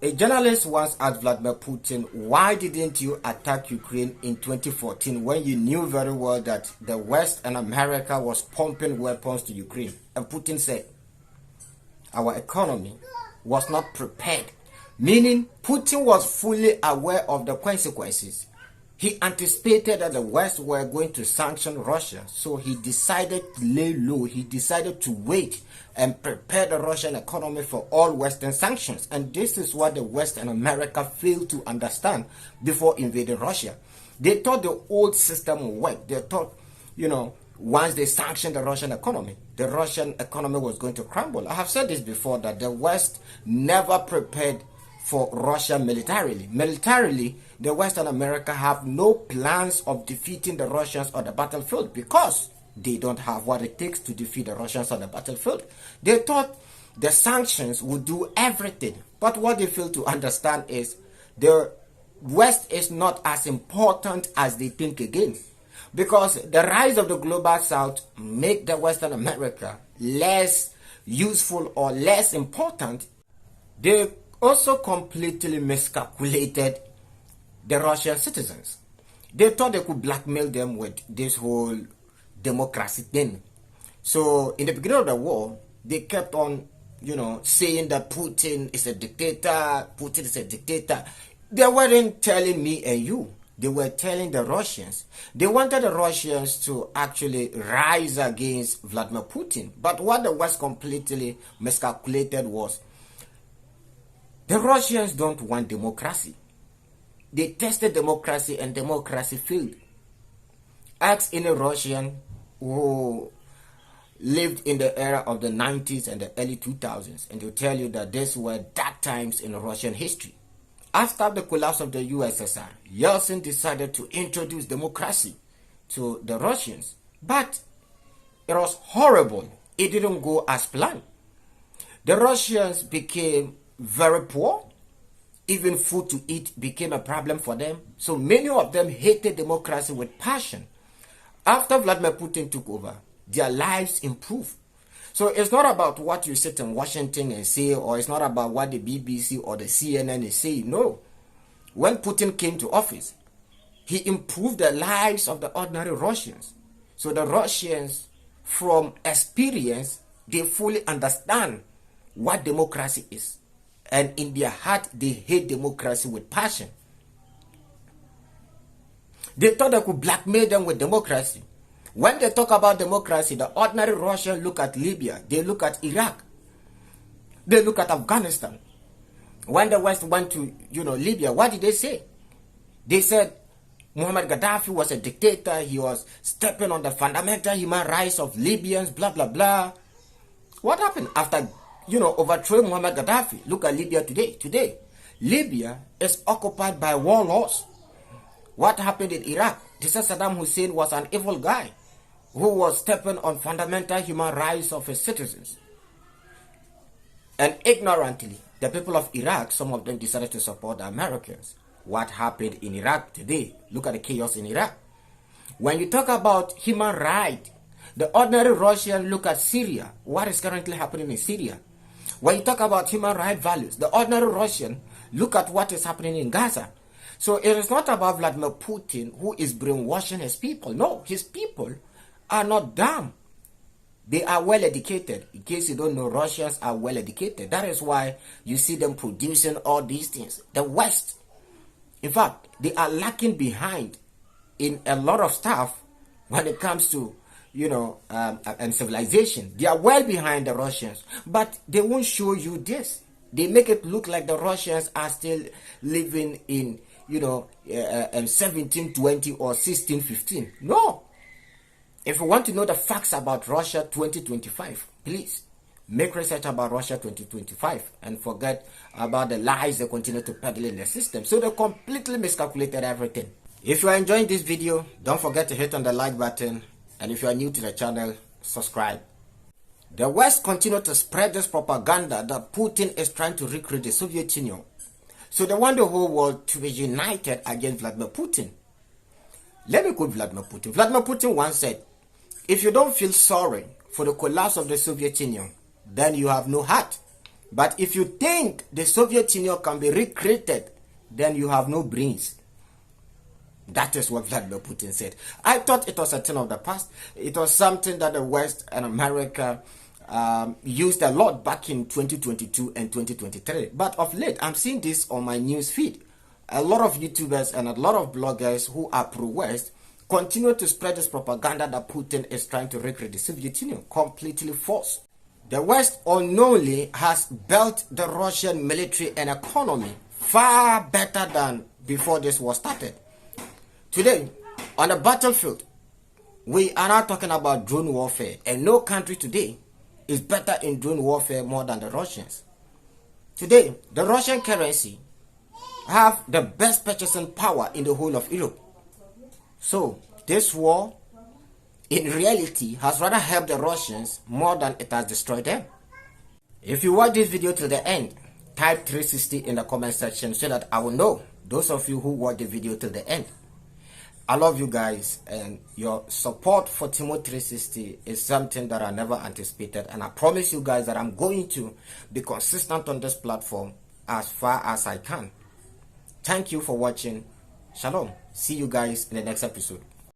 A journalist once asked Vladimir Putin, why didn't you attack Ukraine in 2014 when you knew very well that the West and America was pumping weapons to Ukraine? And Putin said, our economy was not prepared. Meaning, Putin was fully aware of the consequences. He anticipated that the West were going to sanction Russia, so he decided to lay low. He decided to wait and prepare the Russian economy for all Western sanctions. And this is what the West and America failed to understand before invading Russia. They thought the old system would work. They thought, once they sanctioned the Russian economy was going to crumble. I have said this before, that the West never prepared for Russia militarily. Militarily, the West and America have no plans of defeating the Russians on the battlefield because they don't have what it takes to defeat the Russians on the battlefield. They thought the sanctions would do everything. But what they fail to understand is the West is not as important as they think again. Because the rise of the global South make the Western America less useful or less important. They also completely miscalculated the Russian citizens. They thought they could blackmail them with this whole democracy thing. So in the beginning of the war, they kept on, saying that Putin is a dictator, Putin is a dictator. They weren't telling me and you. They were telling the Russians. They wanted the Russians to actually rise against Vladimir Putin. But what the West completely miscalculated was, the Russians don't want democracy. They tested democracy and democracy failed. Ask any Russian who lived in the era of the 90s and the early 2000s, and they'll tell you that these were dark times in Russian history. After the collapse of the USSR, Yeltsin decided to introduce democracy to the Russians. But it was horrible. It didn't go as planned. The Russians became very poor. Even food to eat became a problem for them. So many of them hated democracy with passion. After Vladimir Putin took over, their lives improved. So it's not about what you sit in Washington and say, or it's not about what the BBC or the CNN is saying. No. When Putin came to office, he improved the lives of the ordinary Russians. So the Russians, from experience, they fully understand what democracy is. And in their heart, they hate democracy with passion. They thought they could blackmail them with democracy. When they talk about democracy, the ordinary Russian look at Libya, they look at Iraq, they look at Afghanistan. When the West went to, Libya, what did they say? They said Muammar Gaddafi was a dictator, he was stepping on the fundamental human rights of Libyans, blah, blah, blah. What happened after, overthrowing Muammar Gaddafi? Look at Libya today. Today, Libya is occupied by warlords. What happened in Iraq? They said Saddam Hussein was an evil guy who was stepping on fundamental human rights of his citizens. And ignorantly, the people of Iraq, some of them decided to support the Americans. What happened in Iraq today? Look at the chaos in Iraq. When you talk about human rights, the ordinary Russian look at Syria. What is currently happening in Syria? When you talk about human rights values, the ordinary Russian look at what is happening in Gaza. So it is not about Vladimir Putin who is brainwashing his people. No, his people are not dumb. They are well educated. In case you don't know, Russians are well educated. That is why you see them producing all these things. The West, in fact, they are lacking behind in a lot of stuff when it comes to, and civilization. They are well behind the Russians, but they won't show you this. They make it look like the Russians are still living in 1720 or 1615. No. If you want to know the facts about Russia 2025, please make research about Russia 2025 and forget about the lies they continue to peddle in the system. So they completely miscalculated everything. If you are enjoying this video, don't forget to hit on the like button. And if you are new to the channel, subscribe. The West continue to spread this propaganda that Putin is trying to recreate the Soviet Union. So they want the whole world to be united against Vladimir Putin. Let me quote Vladimir Putin. Vladimir Putin once said, if you don't feel sorry for the collapse of the Soviet Union, then you have no heart. But if you think the Soviet Union can be recreated, then you have no brains. That is what Vladimir Putin said. I thought it was a thing of the past. It was something that the West and America used a lot back in 2022 and 2023. But of late, I'm seeing this on my news feed. A lot of YouTubers and a lot of bloggers who are pro-West continue to spread this propaganda that Putin is trying to recreate the Soviet Union. Completely false. The West unknowingly has built the Russian military and economy far better than before this war started. Today, on the battlefield, we are not talking about drone warfare, and no country today is better in drone warfare more than the Russians. Today, the Russian currency have the best purchasing power in the whole of Europe. So, this war, in reality, has rather helped the Russians more than it has destroyed them. If you watch this video till the end, type 360 in the comment section so that I will know, those of you who watch the video till the end. I love you guys, and your support for Timo 360 is something that I never anticipated, and I promise you guys that I'm going to be consistent on this platform as far as I can. Thank you for watching. Shalom. See you guys in the next episode.